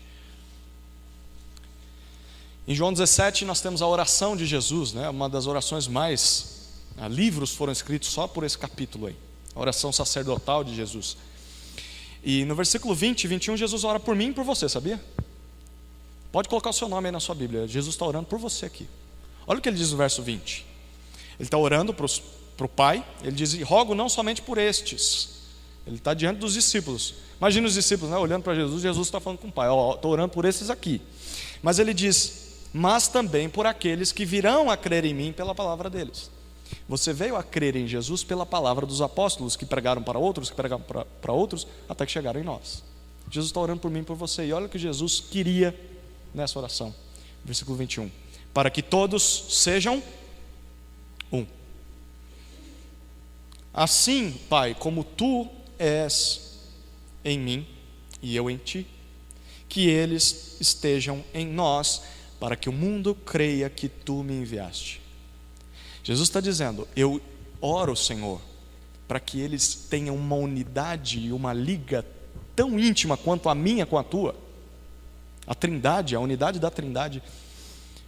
Em João 17 nós temos a oração de Jesus, né? Uma das orações mais... livros foram escritos só por esse capítulo aí, a oração sacerdotal de Jesus. E no versículo 20 e 21, Jesus ora por mim e por você, sabia? Pode colocar o seu nome aí na sua Bíblia. Jesus está orando por você aqui. Olha o que ele diz no verso 20. Ele está orando para o Pai. Ele diz: rogo não somente por estes. Ele está diante dos discípulos. Imagina os discípulos, né, olhando para Jesus. Jesus está falando com o Pai: estou orando por esses aqui. Mas ele diz: mas também por aqueles que virão a crer em mim pela palavra deles. Você veio a crer em Jesus pela palavra dos apóstolos, que pregaram para outros, que pregaram para outros, até que chegaram em nós. Jesus está orando por mim e por você. E olha o que Jesus queria nessa oração. Versículo 21. Para que todos sejam um. Assim, Pai, como tu és em mim e eu em ti, que eles estejam em nós, para que o mundo creia que tu me enviaste. Jesus está dizendo: eu oro, Senhor, para que eles tenham uma unidade e uma liga tão íntima quanto a minha com a tua, a trindade, a unidade da trindade,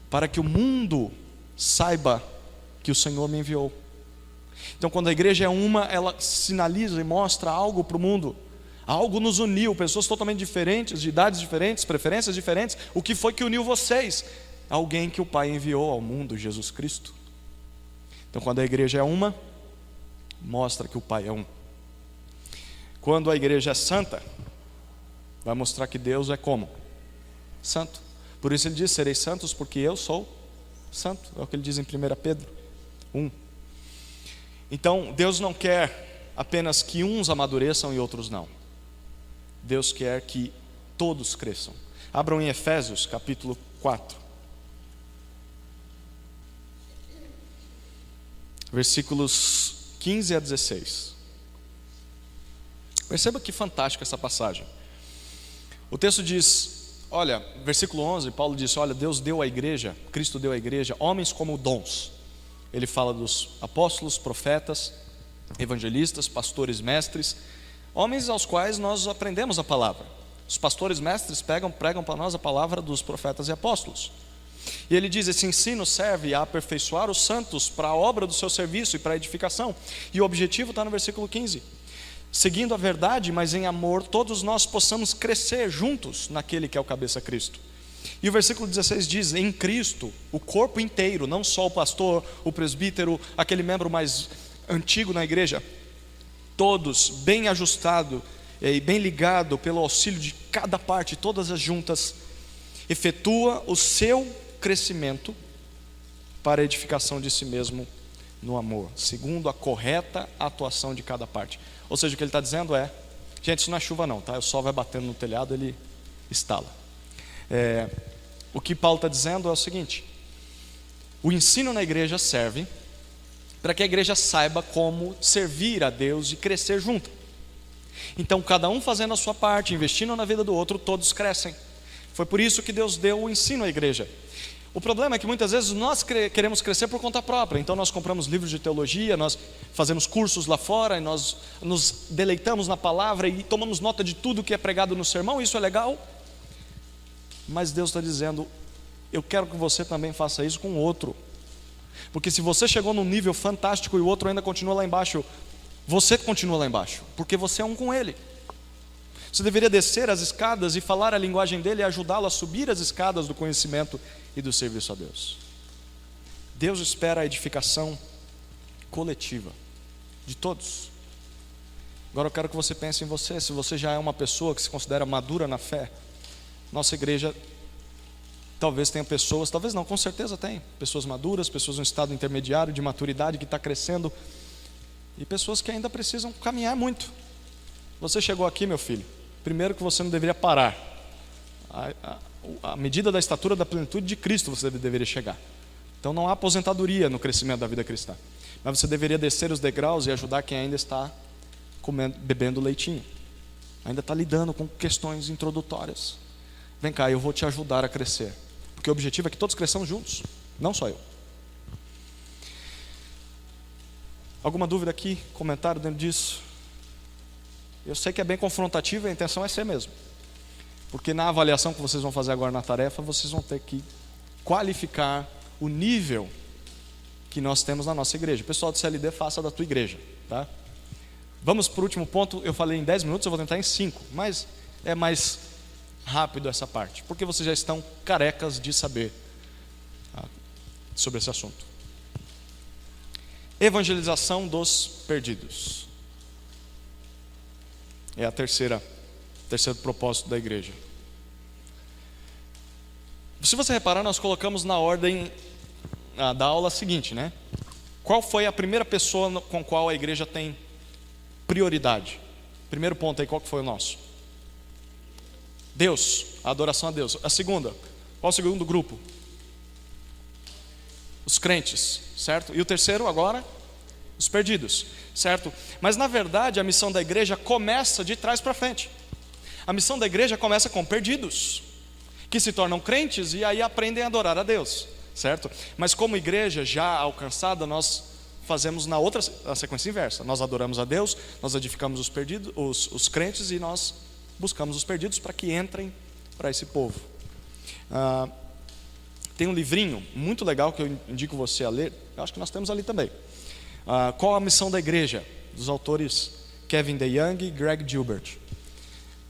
para que o mundo saiba que o Senhor me enviou. Então quando a igreja é uma, ela sinaliza e mostra algo para o mundo. Algo nos uniu, pessoas totalmente diferentes, de idades diferentes, preferências diferentes. O que foi que uniu vocês? Alguém que o Pai enviou ao mundo, Jesus Cristo. Então, quando a igreja é uma, mostra que o Pai é um. Quando a igreja é santa, vai mostrar que Deus é como? Santo. Por isso ele diz: sereis santos porque eu sou santo. É o que ele diz em 1 Pedro 1. Então, Deus não quer apenas que uns amadureçam e outros não. Deus quer que todos cresçam. Abram em Efésios capítulo 4, versículos 15 a 16. Perceba que fantástica essa passagem. O texto diz, olha, versículo 11, Paulo diz: olha, Deus deu à igreja, Cristo deu à igreja homens como dons. Ele fala dos apóstolos, profetas, evangelistas, pastores, mestres, homens aos quais nós aprendemos a palavra. Os pastores mestres pregam para nós a palavra dos profetas e apóstolos. E ele diz: esse ensino serve a aperfeiçoar os santos para a obra do seu serviço e para a edificação. E o objetivo está no versículo 15: seguindo a verdade, mas em amor, todos nós possamos crescer juntos naquele que é o cabeça, Cristo. E o versículo 16 diz: em Cristo, o corpo inteiro, não só o pastor, o presbítero, aquele membro mais antigo na igreja, todos bem ajustado e bem ligado pelo auxílio de cada parte, todas as juntas, efetua o seu crescimento para a edificação de si mesmo no amor, segundo a correta atuação de cada parte. Ou seja, o que ele está dizendo é: gente, isso não é chuva não, tá? O sol vai batendo no telhado, ele estala. O que Paulo está dizendo é o seguinte: o ensino na igreja serve para que a igreja saiba como servir a Deus e crescer junto. Então, cada um fazendo a sua parte, investindo na vida do outro, todos crescem. Foi por isso que Deus deu o ensino à igreja. O problema é que muitas vezes nós queremos crescer por conta própria. Então nós compramos livros de teologia, nós fazemos cursos lá fora, e nós nos deleitamos na palavra e tomamos nota de tudo que é pregado no sermão. Isso é legal, mas Deus está dizendo: eu quero que você também faça isso com o outro. Porque se você chegou num nível fantástico e o outro ainda continua lá embaixo, você continua lá embaixo, porque você é um com ele. Você deveria descer as escadas e falar a linguagem dele e ajudá-lo a subir as escadas do conhecimento e do serviço a Deus. Deus espera a edificação coletiva de todos. Agora eu quero que você pense em você. Se você já é uma pessoa que se considera madura na fé, nossa igreja talvez tenha pessoas, talvez não, com certeza tem pessoas maduras, pessoas em estado intermediário de maturidade que está crescendo, e pessoas que ainda precisam caminhar muito. Você chegou aqui, meu filho, primeiro que você não deveria parar. A medida da estatura da plenitude de Cristo você deveria chegar. Então não há aposentadoria no crescimento da vida cristã, mas você deveria descer os degraus e ajudar quem ainda está bebendo leitinho, ainda está lidando com questões introdutórias. Vem cá, eu vou te ajudar a crescer, porque o objetivo é que todos cresçamos juntos, não só eu. Alguma dúvida aqui? Comentário dentro disso? Eu sei que é bem confrontativo e a intenção é ser mesmo, porque na avaliação que vocês vão fazer agora na tarefa, vocês vão ter que qualificar o nível que nós temos na nossa igreja. O pessoal do CLD, faça da tua igreja, tá? Vamos para o último ponto. Eu falei em 10 minutos, eu vou tentar em 5, mas é mais rápido essa parte, porque vocês já estão carecas de saber sobre esse assunto. Evangelização dos perdidos é o terceiro propósito da igreja. Se você reparar, nós colocamos na ordem da aula seguinte, né? Qual foi a primeira pessoa com qual a igreja tem prioridade? Primeiro ponto aí, qual que foi o nosso? Deus, a adoração a Deus. A segunda, qual o segundo grupo? Os crentes, certo? E o terceiro agora? Os perdidos, certo? Mas na verdade a missão da igreja começa de trás para frente. A missão da igreja começa com perdidos, que se tornam crentes e aí aprendem a adorar a Deus, certo? Mas como igreja já alcançada, nós fazemos a sequência inversa. Nós adoramos a Deus, nós edificamos os perdidos, os crentes, e nós buscamos os perdidos para que entrem para esse povo. Tem um livrinho muito legal que eu indico você a ler. Eu acho que nós temos ali também. Qual a missão da igreja? Dos autores Kevin DeYoung e Greg Gilbert.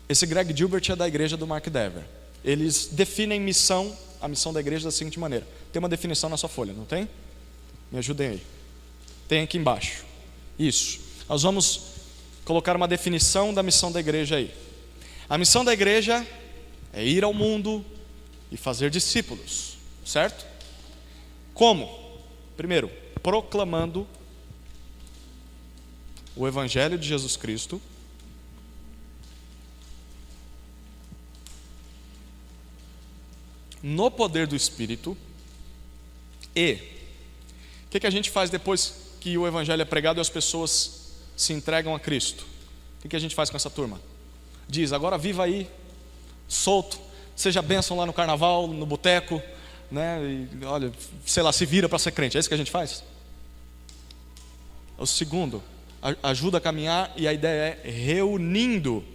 Esse Greg Gilbert é da igreja do Mark Dever. Eles definem a missão da igreja da seguinte maneira. Tem uma definição na sua folha, não tem? Me ajudem aí. Tem aqui embaixo. Isso. Nós vamos colocar uma definição da missão da igreja aí. A missão da igreja é ir ao mundo e fazer discípulos, certo? Como? Primeiro, proclamando o Evangelho de Jesus Cristo, no poder do Espírito. E o que a gente faz depois que o Evangelho é pregado e as pessoas se entregam a Cristo? O que a gente faz com essa turma? Diz, agora viva aí, solto, seja bênção lá no carnaval, no boteco, né? E, olha, sei lá, se vira para ser crente. É isso que a gente faz? O segundo, ajuda a caminhar, e a ideia é reunindo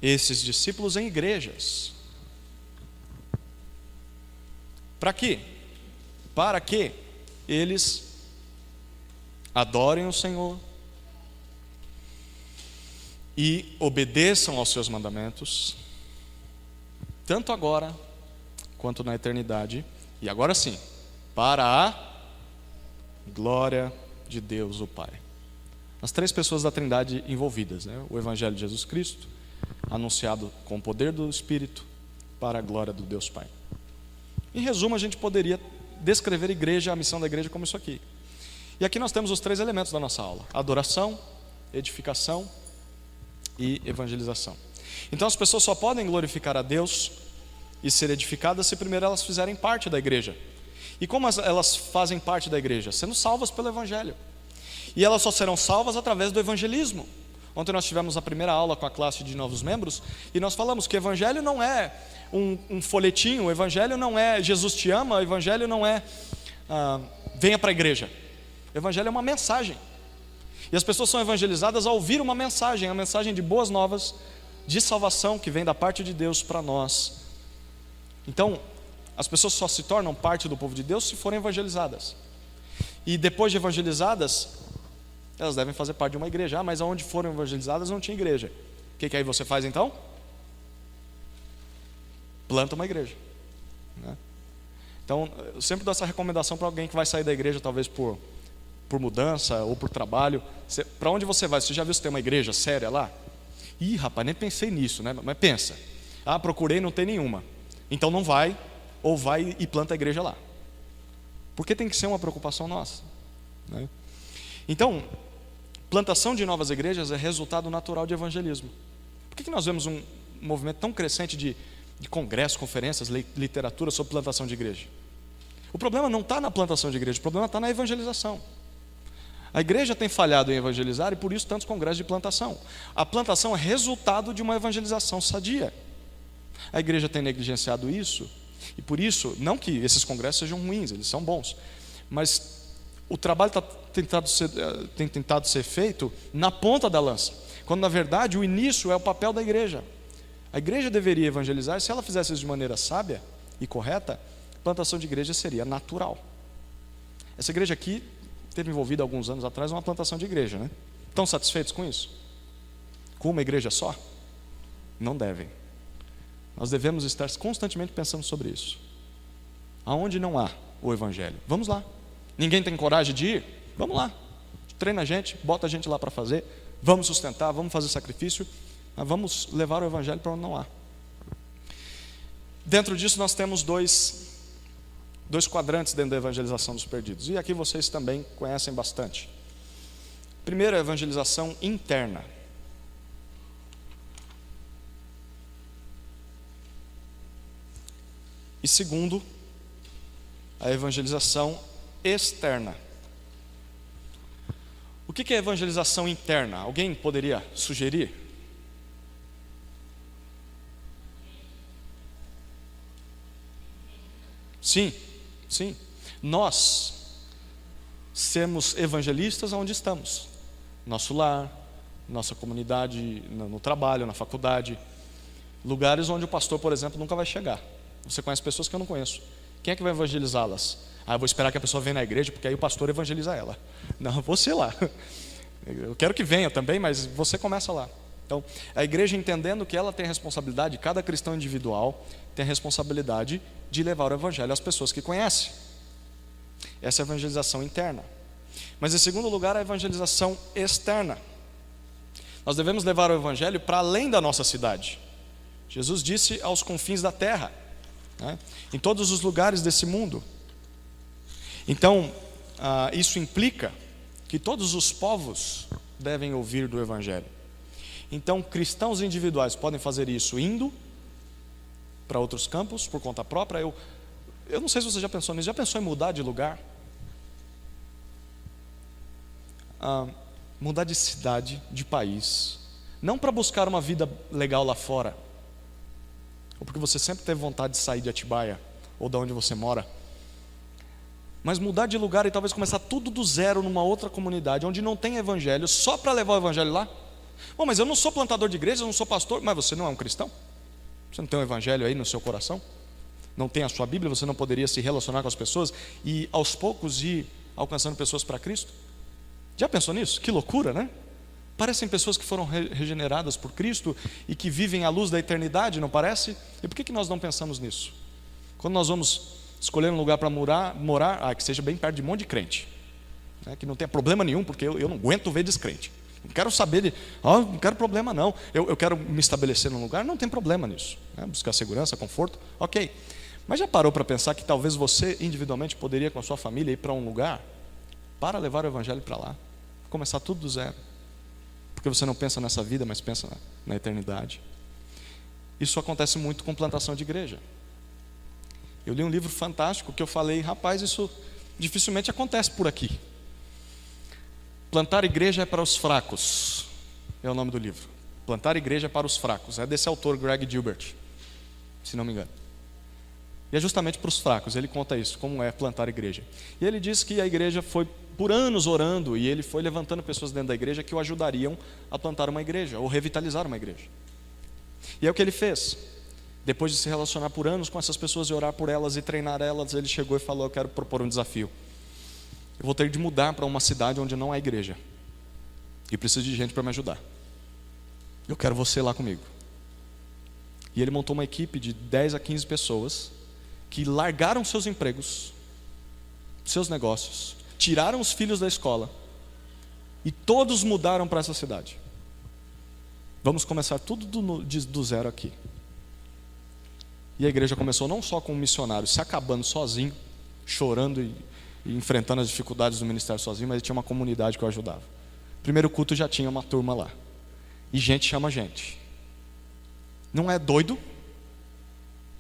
esses discípulos em igrejas. Para quê? Para que eles adorem o Senhor e obedeçam aos seus mandamentos, tanto agora quanto na eternidade, e agora sim, para a glória de Deus o Pai. As três pessoas da Trindade envolvidas, né? O Evangelho de Jesus Cristo, anunciado com o poder do Espírito, para a glória do Deus Pai. Em resumo, a gente poderia descrever a igreja, a missão da igreja como isso aqui. E aqui nós temos os três elementos da nossa aula: adoração, edificação e evangelização. Então as pessoas só podem glorificar a Deus e ser edificadas se primeiro elas fizerem parte da igreja. E como elas fazem parte da igreja? Sendo salvas pelo Evangelho. E elas só serão salvas através do evangelismo. Ontem nós tivemos a primeira aula com a classe de novos membros e nós falamos que o Evangelho não é um folhetinho, o Evangelho não é Jesus te ama, o Evangelho não é venha para a igreja. O Evangelho é uma mensagem. E as pessoas são evangelizadas ao ouvir uma mensagem, a mensagem de boas novas, de salvação que vem da parte de Deus para nós. Então, as pessoas só se tornam parte do povo de Deus se forem evangelizadas. E depois de evangelizadas, elas devem fazer parte de uma igreja. Mas aonde foram evangelizadas não tinha igreja. O que aí você faz então? Planta uma igreja, né? Então, eu sempre dou essa recomendação para alguém que vai sair da igreja, talvez por mudança ou por trabalho. Para onde você vai? Você já viu se tem uma igreja séria lá? Ih, rapaz, nem pensei nisso, né? Mas pensa. Procurei, não tem nenhuma. Então não vai, ou vai e planta a igreja lá. Porque tem que ser uma preocupação nossa, né? Então, plantação de novas igrejas é resultado natural de evangelismo. Por que nós vemos um movimento tão crescente de congressos, conferências, literatura sobre plantação de igreja? O problema não está na plantação de igreja, o problema está na evangelização. A igreja tem falhado em evangelizar e por isso tantos congressos de plantação. A plantação é resultado de uma evangelização sadia. A igreja tem negligenciado isso e por isso, não que esses congressos sejam ruins, eles são bons, mas o trabalho tem tentado ser feito na ponta da lança, quando na verdade o início é o papel da igreja. A igreja deveria evangelizar, e se ela fizesse isso de maneira sábia e correta, a plantação de igreja seria natural. Essa igreja aqui teve envolvida alguns anos atrás uma plantação de igreja, né? Estão satisfeitos com isso? Com uma igreja só? Não devem. Nós devemos estar constantemente pensando sobre isso. Aonde não há o evangelho, vamos lá. Ninguém tem coragem de ir? Vamos lá. Treina a gente, bota a gente lá para fazer. Vamos sustentar, vamos fazer sacrifício. Mas vamos levar o evangelho para onde não há. Dentro disso nós temos dois quadrantes dentro da evangelização dos perdidos. E aqui vocês também conhecem bastante. Primeiro, a evangelização interna. E segundo, a evangelização externa. O que é evangelização interna? Alguém poderia sugerir? Sim. Nós sermos evangelistas onde estamos. Nosso lar, nossa comunidade, no trabalho, na faculdade. Lugares onde o pastor, por exemplo, nunca vai chegar. Você conhece pessoas que eu não conheço. Quem é que vai evangelizá-las? Eu vou esperar que a pessoa venha na igreja, porque aí o pastor evangeliza ela. Não, você lá. Eu quero que venha também, mas você começa lá. Então, a igreja entendendo que ela tem a responsabilidade, cada cristão individual tem a responsabilidade de levar o evangelho às pessoas que conhecem. Essa é a evangelização interna. Mas em segundo lugar, a evangelização externa. Nós devemos levar o evangelho para além da nossa cidade. Jesus disse aos confins da terra, né? Em todos os lugares desse mundo. Então, isso implica que todos os povos devem ouvir do evangelho. Então, cristãos individuais podem fazer isso indo para outros campos por conta própria. Eu não sei se você já pensou nisso. Já pensou em mudar de lugar? Mudar de cidade, de país. Não para buscar uma vida legal lá fora, ou porque você sempre teve vontade de sair de Atibaia ou de onde você mora, mas mudar de lugar e talvez começar tudo do zero numa outra comunidade onde não tem evangelho, só para levar o evangelho lá. Bom, mas eu não sou plantador de igreja, eu não sou pastor. Mas você não é um cristão? Você não tem o evangelho aí no seu coração? Não tem a sua Bíblia? Você não poderia se relacionar com as pessoas e aos poucos ir alcançando pessoas para Cristo? Já pensou nisso? Que loucura, né? Parecem pessoas que foram regeneradas por Cristo e que vivem à luz da eternidade, não parece? E por que nós não pensamos nisso? Quando nós vamos escolher um lugar para morar, que seja bem perto de um monte de crente, né? Que não tenha problema nenhum, porque eu não aguento ver descrente. Não quero saber não quero problema não. Eu quero me estabelecer num lugar, não tem problema nisso, né? Buscar segurança, conforto, ok. Mas já parou para pensar que talvez você individualmente poderia com a sua família ir para um lugar para levar o evangelho para lá? Começar tudo do zero. Porque você não pensa nessa vida, mas pensa na eternidade. Isso acontece muito com plantação de igreja. Eu li um livro fantástico que eu falei, rapaz, isso dificilmente acontece por aqui. Plantar igreja é para os fracos, é o nome do livro. Plantar igreja é para os fracos. É desse autor, Greg Gilbert, se não me engano. E é justamente para os fracos, ele conta isso, como é plantar igreja. E ele diz que a igreja foi por anos orando, e ele foi levantando pessoas dentro da igreja que o ajudariam a plantar uma igreja, ou revitalizar uma igreja. E é o que ele fez. Depois de se relacionar por anos com essas pessoas e orar por elas e treinar elas, ele chegou e falou: eu quero propor um desafio. Eu vou ter de mudar para uma cidade onde não há igreja, e preciso de gente para me ajudar. Eu quero você lá comigo. E ele montou uma equipe de 10 a 15 pessoas que largaram seus empregos, seus negócios, tiraram os filhos da escola e todos mudaram para essa cidade. Vamos começar tudo do zero aqui. E a igreja começou não só com um missionário se acabando sozinho, chorando e enfrentando as dificuldades do ministério sozinho, mas tinha uma comunidade que o ajudava. Primeiro culto já tinha uma turma lá. E gente chama gente. Não é doido?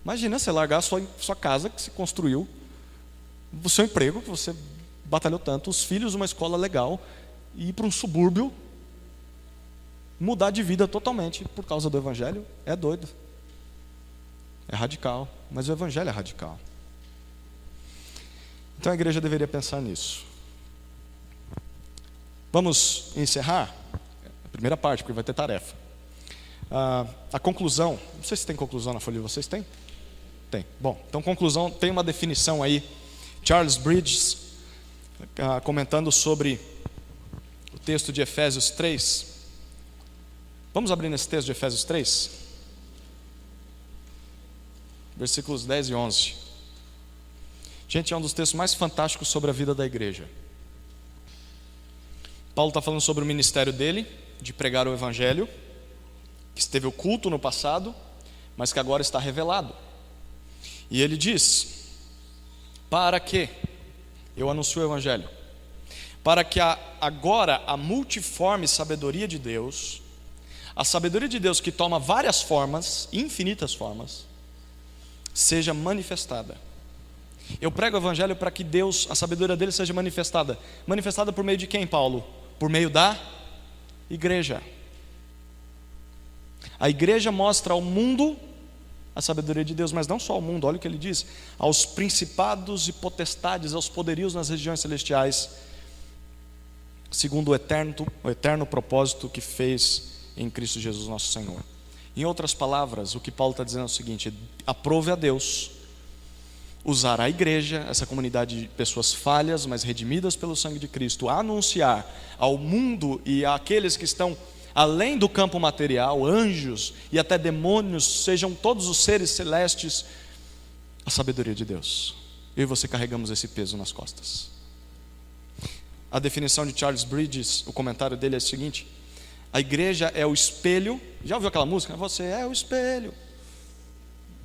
Imagina você largar a sua casa que você construiu, o seu emprego que você batalhou tanto, os filhos, uma escola legal, e ir para um subúrbio, mudar de vida totalmente por causa do evangelho. É doido. É radical, mas o evangelho é radical. Então a igreja deveria pensar nisso. Vamos encerrar a primeira parte, porque vai ter tarefa. A conclusão, não sei se tem conclusão na folha de vocês, tem? Tem. Bom, então conclusão, tem uma definição aí, Charles Bridges, comentando sobre o texto de Efésios 3. Vamos abrir nesse texto de Efésios 3? Versículos 10 e 11. Gente, é um dos textos mais fantásticos sobre a vida da igreja. Paulo está falando sobre o ministério dele, de pregar o evangelho, que esteve oculto no passado, mas que agora está revelado. E ele diz: para que eu anuncio o evangelho? Para que agora a multiforme sabedoria de Deus, a sabedoria de Deus que toma várias formas, infinitas formas, seja manifestada. Eu prego o evangelho para que Deus, a sabedoria dele seja manifestada. Manifestada por meio de quem, Paulo? Por meio da igreja. A igreja mostra ao mundo a sabedoria de Deus, mas não só ao mundo, olha o que ele diz: aos principados e potestades, aos poderios nas regiões celestiais, segundo o eterno propósito que fez em Cristo Jesus nosso Senhor. Em outras palavras, o que Paulo está dizendo é o seguinte: aprove a Deus usar a igreja, essa comunidade de pessoas falhas, mas redimidas pelo sangue de Cristo, a anunciar ao mundo e àqueles que estão além do campo material, anjos e até demônios, sejam todos os seres celestes, a sabedoria de Deus. Eu e você carregamos esse peso nas costas. A definição de Charles Bridges, o comentário dele é o seguinte: a igreja é o espelho. Já ouviu aquela música? Você é o espelho.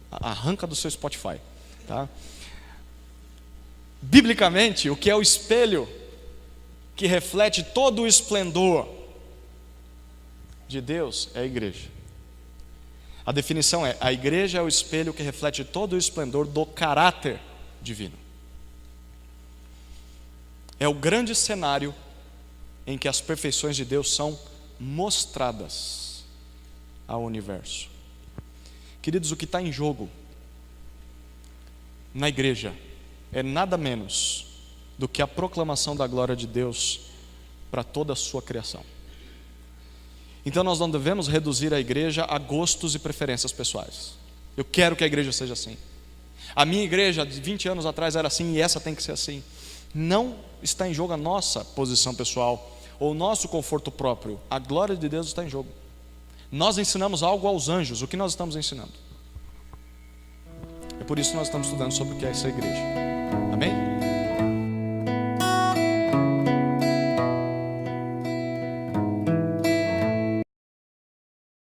Arranca do seu Spotify, tá? Biblicamente, o que é o espelho que reflete todo o esplendor de Deus é a igreja. A definição é: a igreja é o espelho que reflete todo o esplendor do caráter divino. É o grande cenário em que as perfeições de Deus são mostradas ao universo. Queridos, o que está em jogo na igreja é nada menos do que a proclamação da glória de Deus para toda a sua criação. Então nós não devemos reduzir a igreja a gostos e preferências pessoais. Eu quero que a igreja seja assim. A minha igreja de 20 anos atrás era assim e essa tem que ser assim. Não está em jogo a nossa posição pessoal ou o nosso conforto próprio. A glória de Deus está em jogo. Nós ensinamos algo aos anjos. O que nós estamos ensinando? É por isso que nós estamos estudando sobre o que é essa igreja. Amém?